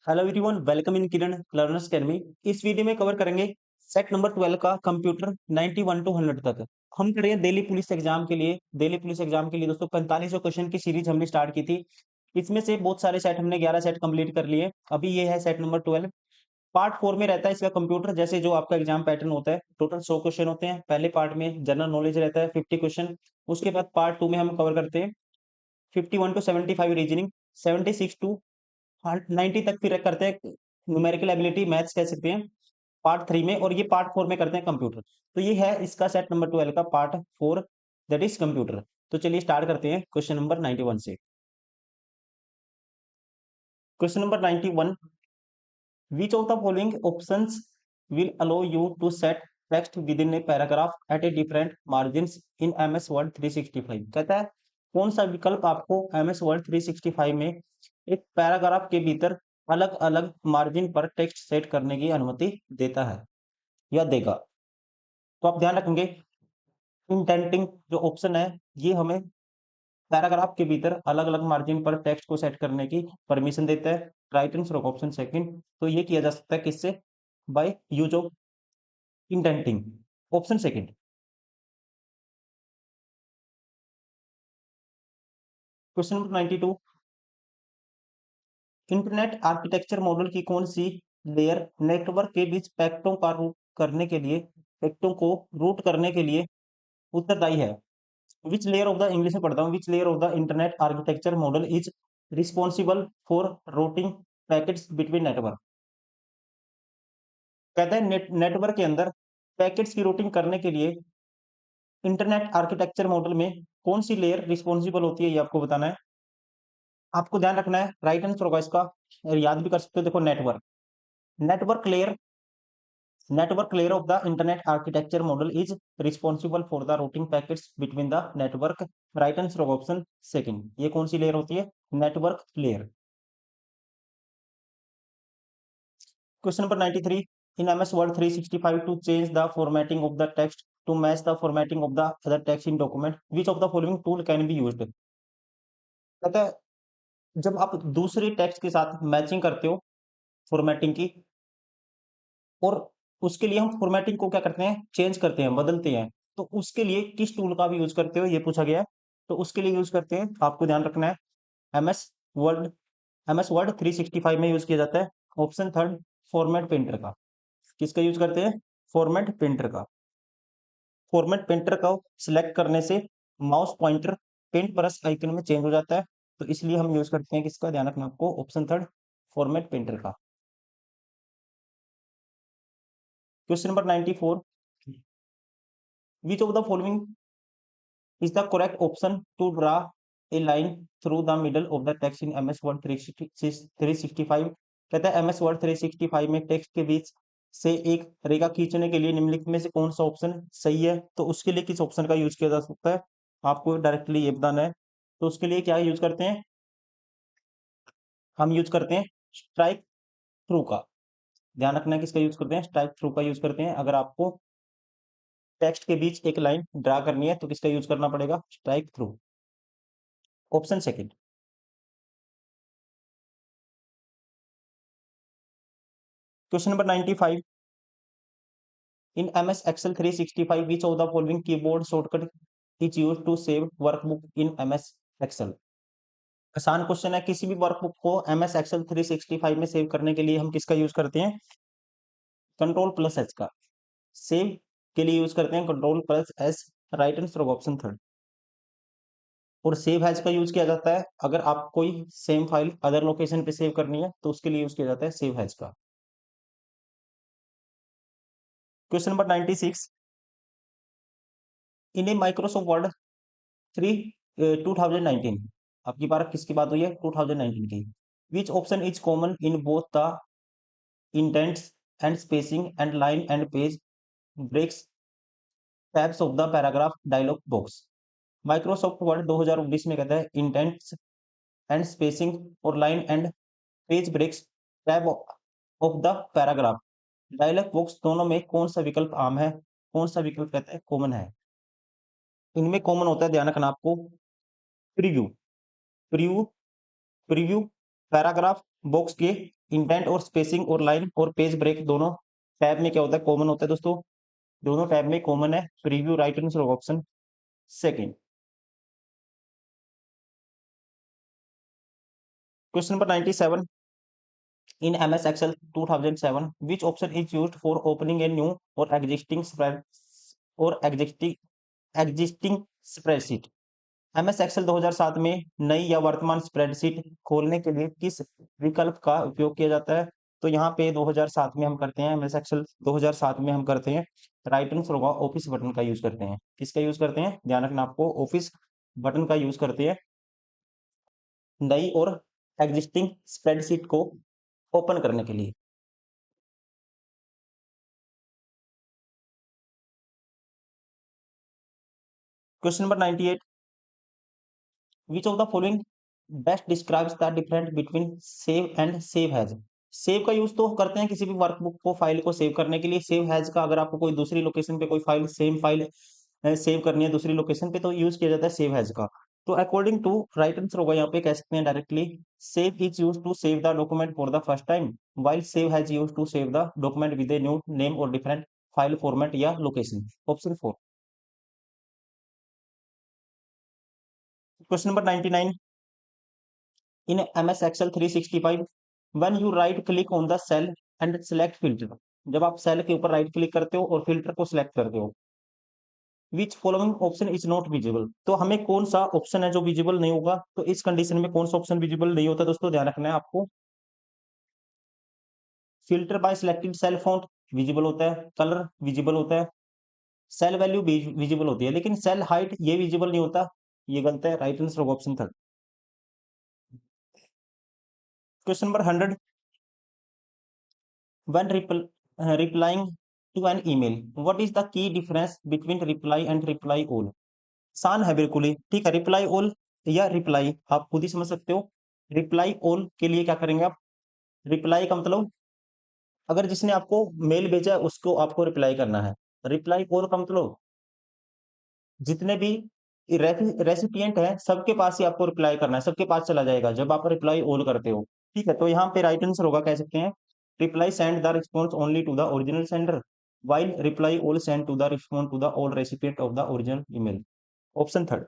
Hello everyone, welcome in Kiran learners academy. इस video में cover करेंगे सेट नंबर 12 का कंप्यूटर 91 टू 100 तक। हम करेंगे दिल्ली पुलिस एग्जाम के लिए। दोस्तों 45 क्वेश्चन की सीरीज हमने स्टार्ट की थी। इसमें से बहुत सारे सेट हमने 11 सेट कंप्लीट कर लिए। अभी ये है सेट नंबर 12। पार्ट 4 में रहता है इसका कंप्यूटर, जैसे जो आपका एग्जाम पैटर्न होता है। टोटल 100 क्वेश्चन होते हैं। पहले पार्ट में जनरल नॉलेज रहता है 50 क्वेश्चन। उसके बाद पार्ट 2 में हम कवर करते हैं 51 टू 75 रीजनिंग, 76 टू 90 तक फिर करते हैं न्यूमेरिकल एबिलिटी मैथ्स कह सकते हैं पार्ट 3 में। और ये पार्ट 4 में करते हैं कंप्यूटर। तो ये है इसका सेट नंबर 12 का पार्ट 4, दैट इज कंप्यूटर। तो चलिए स्टार्ट करते हैं क्वेश्चन नंबर 91 से। Question number 91, which of the following options will allow you to set text within a paragraph at a different margins in MS Word 365। कहता है कौन सा विकल्प आपको एमएस वर्ड 365 में एक पैराग्राफ के भीतर अलग अलग मार्जिन पर टेक्स्ट सेट करने की अनुमति देता है या देगा। तो आप ध्यान रखेंगे इंडेंटिंग जो ऑप्शन है ये हमें पैराग्राफ के भीतर अलग अलग मार्जिन पर टेक्स्ट को सेट करने की परमिशन देता है। Right answer option second. तो ये किया जा सकता है किससे? By use of indenting, option second. Question number 92, internet architecture model की कौन सी लेयर नेटवर्क के बीच पैकेटों का रूट करने के लिए पैकेटों को रूट करने के लिए उत्तरदायी है? Which layer of the, English में पढ़ता हूँ, which layer of the internet architecture model is responsible for routing packets between network. कहता है नेटवर्क के अंदर पैकेट्स की रूटिंग करने के लिए इंटरनेट आर्किटेक्चर मॉडल में कौन सी लेयर रिस्पॉन्सिबल होती है, ये आपको बताना है। आपको ध्यान रखना है, राइट आंसर होगा इसका, और याद भी कर सकते हो। देखो network, network layer network layer of the internet architecture model is responsible for the routing packets between the network. Right answer होगा ऑप्शन सेकंड। ये कौन सी लेयर होती है? Network layer. Question number 93, in MS Word 365 to change the formatting of the text to match the formatting of the other text in document, which of the following tool can be used? कहता है जब आप दूसरे text के साथ matching करते हो formatting की, और उसके लिए हम फॉर्मेटिंग को क्या करते हैं, चेंज करते हैं, बदलते हैं। तो उसके लिए किस टूल का भी यूज करते हो, ये पूछा गया है। तो उसके लिए यूज करते हैं, आपको ध्यान रखना है, एमएस वर्ड एमएस वर्ड 365 में यूज किया जाता है ऑप्शन थर्ड, फॉर्मेट पेंटर का। किसका यूज करते हैं? फॉर्मेट पेंटर का। फॉर्मेट पेंटर को सिलेक्ट करने से mouse pointer paint brush icon में चेंज हो जाता है। तो इसलिए हम यूज करते हैं किसका? ध्यान रखना आपको, ऑप्शन थर्ड, फॉर्मेट पेंटर का। Question number 94, which of the following is the correct option to draw a line through the middle of the text in MS Word 365। कहता है एमएस वर्ड 365 में टेक्स्ट के बीच से एक रेखा खींचने के लिए निम्नलिखित में से कौन सा ऑप्शन सही है? तो उसके लिए किस ऑप्शन का यूज किया जा सकता है, आपको डायरेक्टली ये बताना है। तो उसके लिए क्या यूज करते हैं? हम यूज करते हैं स्ट्राइक थ्रू का। ध्यान रखना है किसका यूज करते हैं? स्ट्राइक थ्रू का यूज करते हैं। अगर आपको टेक्स्ट के बीच एक लाइन ड्रा करनी है तो किसका यूज करना पड़ेगा? Strike through, option second. Question number 95, in MS Excel 365 which of the following keyboard shortcut is used to save workbook in MS Excel? आसान क्वेश्चन है। किसी भी वर्कबुक को एमएस एक्सेल 365 में सेव करने के लिए हम किसका यूज करते हैं? कंट्रोल प्लस एच का। सेव के लिए यूज करते हैं control plus S. Right answer option third. और सेव एज का यूज किया जाता है अगर आप कोई सेम फाइल अदर लोकेशन पे सेव करनी है, तो उसके लिए यूज किया जाता है सेव एज का। क्वेश्चन नंबर 96, इन ए माइक्रोसॉफ्ट वर्ड 2019, आपकी बात किसकी बात हुई है? 2019 की। Which option is common in both the indents and spacing and line and page breaks tabs of the paragraph dialog box? Microsoft Word 2019 में कहता है इंडेंट्स एंड स्पेसिंग और line and page breaks tab of the paragraph dialog box दोनों में कौन सा विकल्प आम है? कौन सा विकल्प कहता है कॉमन है? इनमें कॉमन होता है, ध्यान रखना आपको, preview. Preview preview paragraph box के इंडेंट और स्पेसिंग और लाइन और पेज ब्रेक दोनों टैब में क्या होता है, कॉमन होता है दोस्तों, दोनों टैब में कॉमन है। प्रीव्यू राइट आंसर होगा option second. Question number 97 in MS Excel 2007 which option is used for opening a new or existing spread or existing spreadsheet। MS Excel 2007 में नई या वर्तमान स्प्रेडशीट खोलने के लिए किस विकल्प का उपयोग किया जाता है? तो यहाँ पे 2007 में हम करते हैं, MS Excel 2007 में हम करते हैं, राइट आंसर होगा ऑफिस बटन का यूज करते हैं। किसका यूज करते हैं, ध्यान रखना आपको, ऑफिस बटन का यूज करते हैं नई और एग्जिस्टिंग स्प्रेडशीट को ओपन करने के लिए। Question number 98 which of the following best describes the difference between save and save as। Save का यूज तो करते हैं किसी भी वर्कबुक को, फाइल को सेव करने के लिए। सेव हैज का अगर आपको कोई दूसरी लोकेशन पे कोई फाइल, सेम फाइल सेव करनी है दूसरी लोकेशन पे, तो यूज किया जाता है सेव हैज का। तो अकॉर्डिंग टू राइट आंसर होगा यहाँ पे, कह सकते हैं directly, save is use to save the document for the first time, while save as use to save the document with a new name और डिफरेंट फाइल फॉर्मेट या location. Option 4। Question number 99 in MS Excel 365 when you right click on the cell and select filter। जब आप cell के ऊपर right click करते हो और filter को सिलेक्ट करते हो, which following option is not visible, तो हमें कौन सा ऑप्शन है जो विजिबल नहीं होगा? तो इस कंडीशन में कौन सा ऑप्शन विजिबल नहीं होता दोस्तों, ध्यान रखना है आपको। Filter by selected cell font visible होता है, कलर विजिबल होता है, सेल वैल्यू विजिबल होती है, लेकिन सेल हाइट ये विजिबल नहीं होता, ये गलत है, राइट आंसर होगा option 3। Question number 100 when replying to an email what is the key difference between reply and reply all। आसान है बिल्कुल ही, ठीक है, रिप्लाई ऑल या रिप्लाई आप खुद ही समझ सकते हो। रिप्लाई ऑल के लिए क्या करेंगे आप, रिप्लाई का मतलब अगर जिसने आपको मेल भेजा है उसको आपको रिप्लाई करना है। रिप्लाई ऑल का मतलब जितने भी रेसिपिएंट है सबके पास ही आपको रिप्लाई करना है, सबके पास चला जाएगा जब आप रिप्लाई ऑल करते हो। ठीक है, तो यहाँ पे राइट आंसर होगा, कह सकते हैं, reply send the response only to the original sender, while reply all send to the respond to the all recipient of the original email। Option 3।